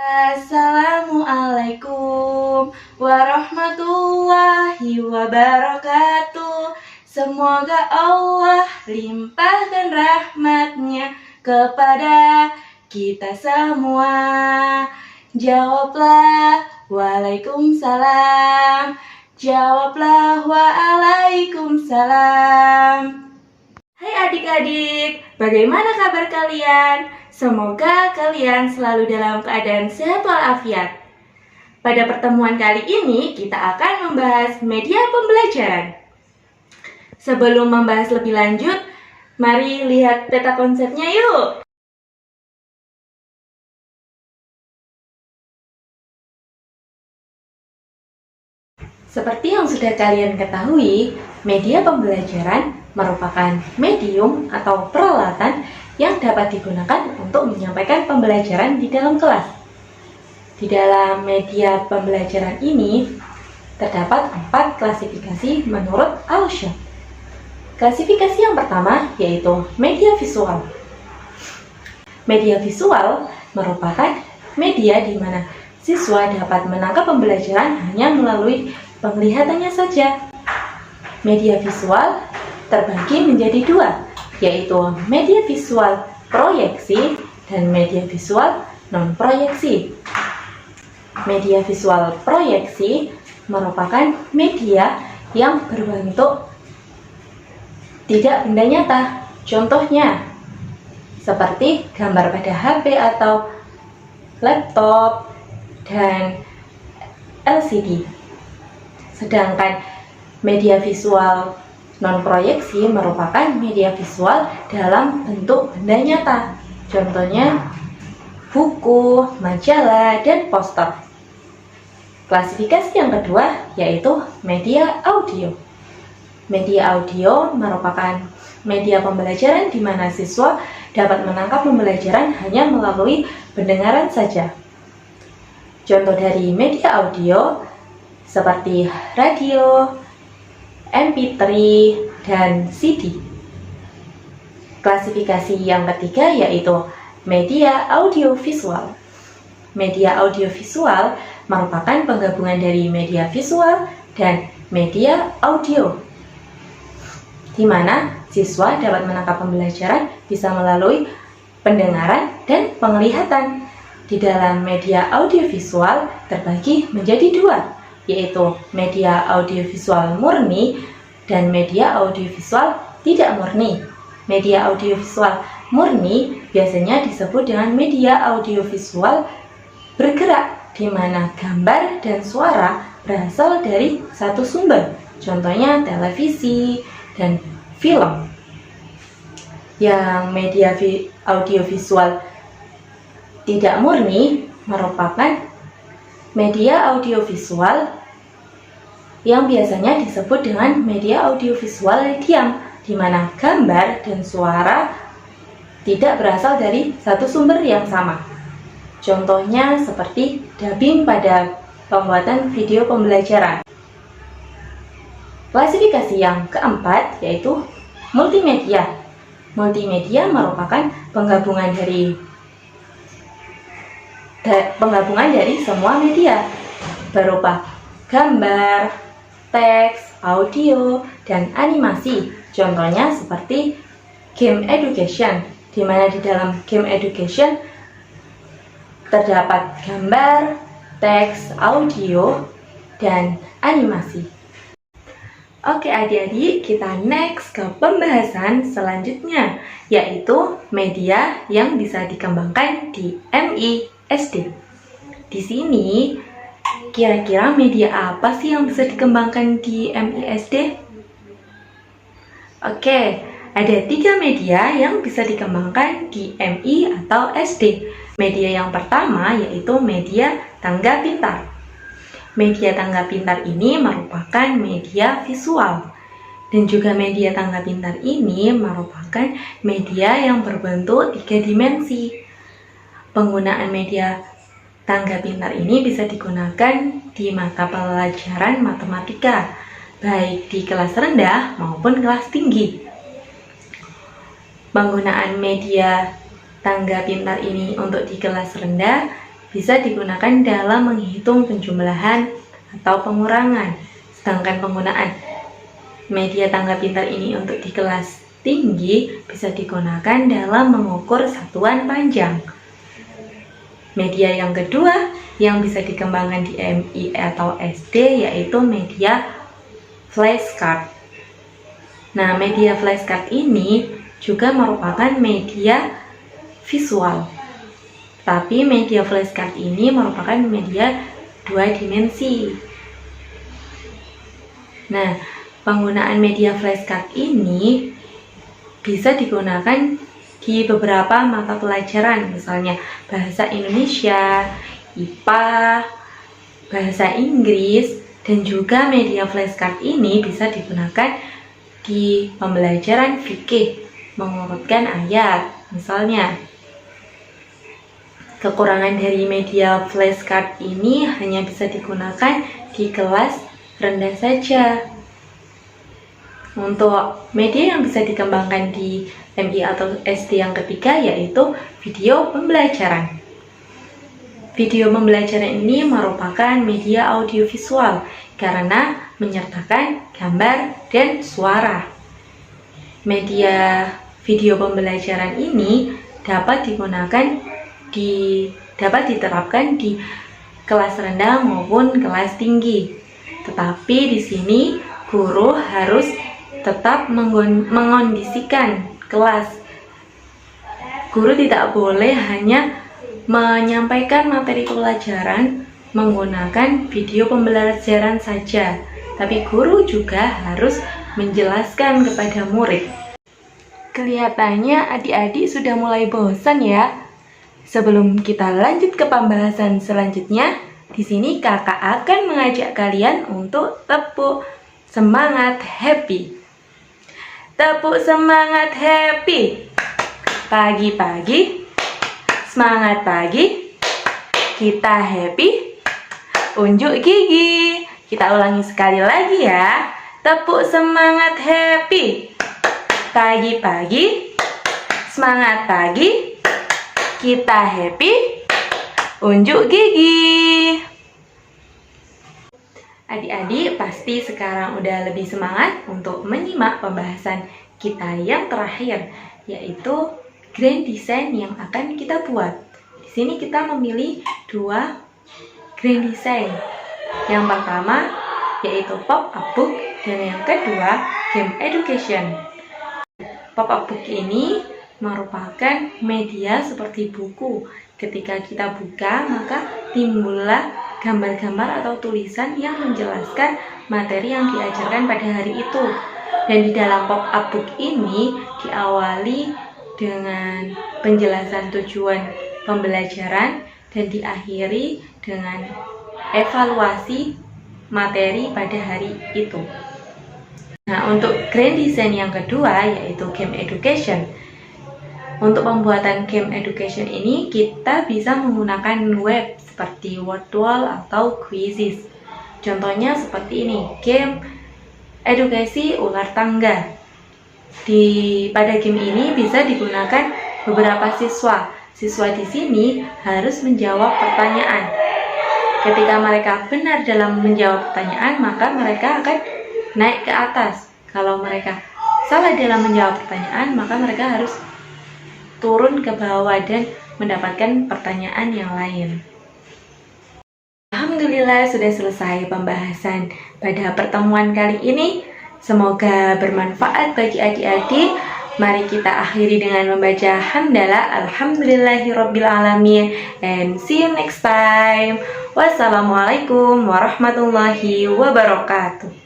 Assalamualaikum warahmatullahi wabarakatuh. Semoga Allah limpahkan rahmatnya kepada kita semua. Jawablah waalaikumsalam. Jawablah waalaikumsalam. Hai adik-adik, bagaimana kabar kalian? Semoga kalian selalu dalam keadaan sehat walafiat. Pada pertemuan kali ini, kita akan membahas media pembelajaran. Sebelum membahas lebih lanjut, mari lihat peta konsepnya yuk. Seperti yang sudah kalian ketahui, media pembelajaran merupakan medium atau peralatan yang dapat digunakan untuk menyampaikan pembelajaran di dalam kelas. Di dalam media pembelajaran ini, terdapat 4 klasifikasi menurut Al-Shad. Klasifikasi yang pertama yaitu media visual. Media visual merupakan media di mana siswa dapat menangkap pembelajaran hanya melalui penglihatannya saja. Media visual terbagi menjadi 2, yaitu media visual proyeksi dan media visual non-proyeksi. Media visual proyeksi merupakan media yang berbentuk tidak benda nyata. Contohnya, seperti gambar pada HP atau laptop dan LCD. Sedangkan media visual non-proyeksi merupakan media visual dalam bentuk benda nyata. Contohnya buku, majalah, dan poster. Klasifikasi yang kedua yaitu media audio. Media audio merupakan media pembelajaran di mana siswa dapat menangkap pembelajaran hanya melalui pendengaran saja. Contoh dari media audio seperti radio, MP3, dan CD. Klasifikasi yang ketiga yaitu media audiovisual. Media audiovisual merupakan penggabungan dari media visual dan media audio, di mana siswa dapat menangkap pembelajaran bisa melalui pendengaran dan penglihatan. Di dalam media audiovisual terbagi menjadi 2, yaitu media audiovisual murni dan media audiovisual tidak murni. Media audiovisual murni biasanya disebut dengan media audiovisual bergerak, di mana gambar dan suara berasal dari satu sumber, contohnya televisi dan film. Yang media audiovisual tidak murni merupakan media audiovisual yang biasanya disebut dengan media audiovisual diam, di mana gambar dan suara tidak berasal dari satu sumber yang sama. Contohnya seperti dubbing pada pembuatan video pembelajaran. Klasifikasi yang keempat yaitu multimedia. Multimedia merupakan penggabungan dari semua media berupa gambar, teks, audio, dan animasi. Contohnya seperti game education, di mana di dalam game education terdapat gambar, teks, audio, dan animasi. Oke adik-adik, kita next ke pembahasan selanjutnya, yaitu media yang bisa dikembangkan di MISD. Di sini, kira-kira media apa sih yang bisa dikembangkan di MISD? Oke, ada 3 media yang bisa dikembangkan di MI atau SD. Media yang pertama yaitu media tangga pintar. Media tangga pintar ini merupakan media visual. Dan juga media tangga pintar ini merupakan media yang berbentuk 3 dimensi. Penggunaan media tangga pintar ini bisa digunakan di mata pelajaran matematika, baik di kelas rendah maupun kelas tinggi. Penggunaan media tangga pintar ini untuk di kelas rendah bisa digunakan dalam menghitung penjumlahan atau pengurangan. Sedangkan penggunaan media tangga pintar ini untuk di kelas tinggi bisa digunakan dalam mengukur satuan panjang. Media yang kedua yang bisa dikembangkan di MI atau SD yaitu media flashcard. Nah, media flashcard ini juga merupakan media visual. Tapi media flashcard ini merupakan media 2 dimensi. Nah, penggunaan media flashcard ini bisa digunakan di beberapa mata pelajaran, misalnya bahasa Indonesia, IPA, bahasa Inggris, dan juga media flashcard ini bisa digunakan di pembelajaran fikih, mengurutkan ayat, misalnya. Kekurangan dari media flashcard ini hanya bisa digunakan di kelas rendah saja. Untuk media yang bisa dikembangkan di MI atau SD yang ketiga yaitu video pembelajaran. Video pembelajaran ini merupakan media audiovisual karena menyertakan gambar dan suara. Media video pembelajaran ini dapat diterapkan di kelas rendah maupun kelas tinggi. Tetapi di sini guru harus tetap mengondisikan kelas. Guru tidak boleh hanya menyampaikan materi pelajaran menggunakan video pembelajaran saja, tapi guru juga harus menjelaskan kepada murid. Kelihatannya adik-adik sudah mulai bosan ya. Sebelum kita lanjut ke pembahasan selanjutnya, di sini kakak akan mengajak kalian untuk tepuk semangat happy. Tepuk semangat happy. Pagi-pagi, semangat pagi, kita happy, unjuk gigi. Kita ulangi sekali lagi ya. Tepuk semangat happy. Pagi-pagi, semangat pagi, kita happy, unjuk gigi. Adik-adik pasti sekarang udah lebih semangat untuk menyimak pembahasan kita yang terakhir, yaitu grand design yang akan kita buat. Di sini kita memilih 2 grand design. Yang pertama yaitu pop-up book dan yang kedua game education. Pop-up book ini merupakan media seperti buku. Ketika kita buka, maka timbullah gambar-gambar atau tulisan yang menjelaskan materi yang diajarkan pada hari itu. Dan di dalam pop-up book ini diawali dengan penjelasan tujuan pembelajaran dan diakhiri dengan evaluasi materi pada hari itu. Nah, untuk grand design yang kedua yaitu game education. Untuk pembuatan game education ini kita bisa menggunakan web seperti Wordwall atau Quizzes. Contohnya seperti ini, game edukasi ular tangga. Pada game ini bisa digunakan beberapa siswa. Siswa di sini harus menjawab pertanyaan. Ketika mereka benar dalam menjawab pertanyaan, maka mereka akan naik ke atas. Kalau mereka salah dalam menjawab pertanyaan, maka mereka harus turun ke bawah dan mendapatkan pertanyaan yang lain. Alhamdulillah sudah selesai pembahasan pada pertemuan kali ini. Semoga bermanfaat bagi adik-adik. Mari kita akhiri dengan membaca hamdalah alhamdulillahirobbilalamin, and see you next time. Wassalamualaikum warahmatullahi wabarakatuh.